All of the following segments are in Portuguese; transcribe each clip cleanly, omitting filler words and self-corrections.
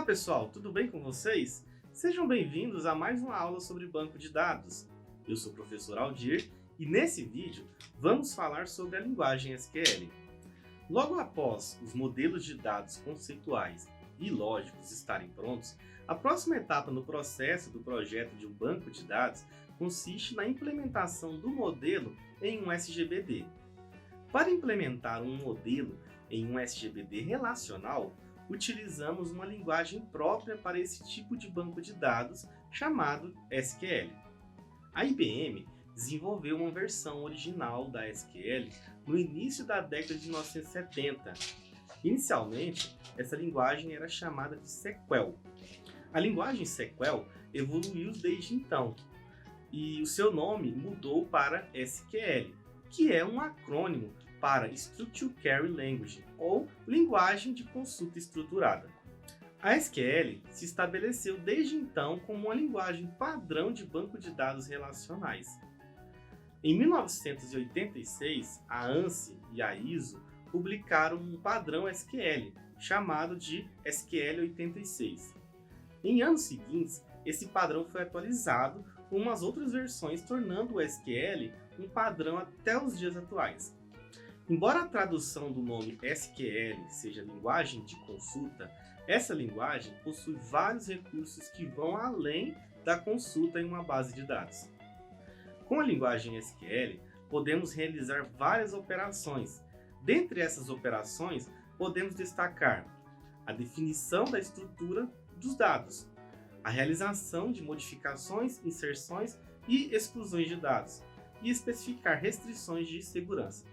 pessoal, tudo bem com vocês? Sejam bem-vindos a mais uma aula sobre banco de dados. Eu sou o professor Aldir e nesse vídeo vamos falar sobre a linguagem SQL. Logo após os modelos de dados conceituais e lógicos estarem prontos, a próxima etapa no processo do projeto de um banco de dados consiste na implementação do modelo em um SGBD. Para implementar um modelo em um SGBD relacional, utilizamos uma linguagem própria para esse tipo de banco de dados chamado SQL. A IBM desenvolveu uma versão original da SQL no início da década de 1970. Inicialmente, essa linguagem era chamada de SQL. A linguagem SQL evoluiu desde então e o seu nome mudou para SQL, que é um acrônimo para Structured Query Language, ou linguagem de consulta estruturada. A SQL se estabeleceu desde então como uma linguagem padrão de banco de dados relacionais. Em 1986, a ANSI e a ISO publicaram um padrão SQL, chamado de SQL 86. Em anos seguintes, esse padrão foi atualizado com umas outras versões, tornando o SQL um padrão até os dias atuais. Embora a tradução do nome SQL seja linguagem de consulta, essa linguagem possui vários recursos que vão além da consulta em uma base de dados. Com a linguagem SQL, podemos realizar várias operações. Dentre essas operações, podemos destacar a definição da estrutura dos dados, a realização de modificações, inserções e exclusões de dados, e especificar restrições de segurança.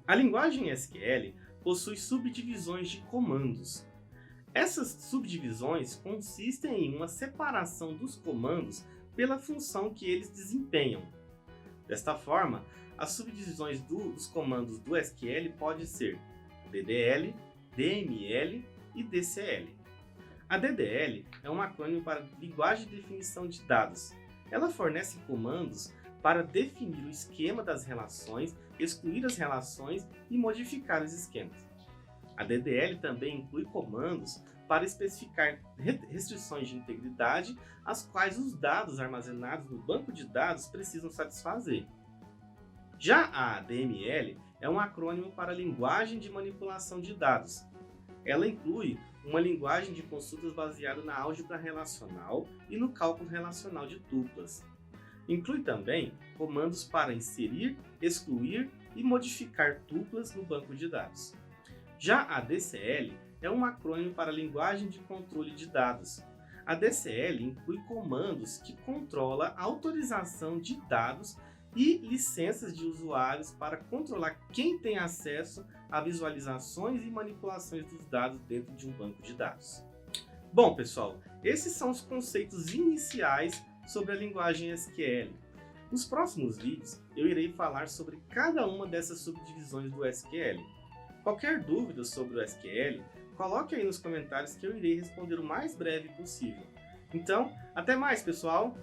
A linguagem SQL possui subdivisões de comandos. Essas subdivisões consistem em uma separação dos comandos pela função que eles desempenham. Desta forma, as subdivisões dos comandos do SQL podem ser DDL, DML e DCL. A DDL é um acrônimo para Linguagem de Definição de Dados. Ela fornece comandos para definir o esquema das relações, excluir as relações e modificar os esquemas. A DDL também inclui comandos para especificar restrições de integridade, as quais os dados armazenados no banco de dados precisam satisfazer. Já a DML é um acrônimo para Linguagem de Manipulação de Dados. Ela inclui uma linguagem de consultas baseada na álgebra relacional e no cálculo relacional de tuplas. Inclui também comandos para inserir, excluir e modificar tuplas no banco de dados. Já a DCL é um acrônimo para Linguagem de Controle de Dados. A DCL inclui comandos que controlam a autorização de dados e licenças de usuários para controlar quem tem acesso a visualizações e manipulações dos dados dentro de um banco de dados. Bom, pessoal, esses são os conceitos iniciais sobre a linguagem SQL. Nos próximos vídeos, eu irei falar sobre cada uma dessas subdivisões do SQL. Qualquer dúvida sobre o SQL, coloque aí nos comentários que eu irei responder o mais breve possível. Então, até mais, pessoal!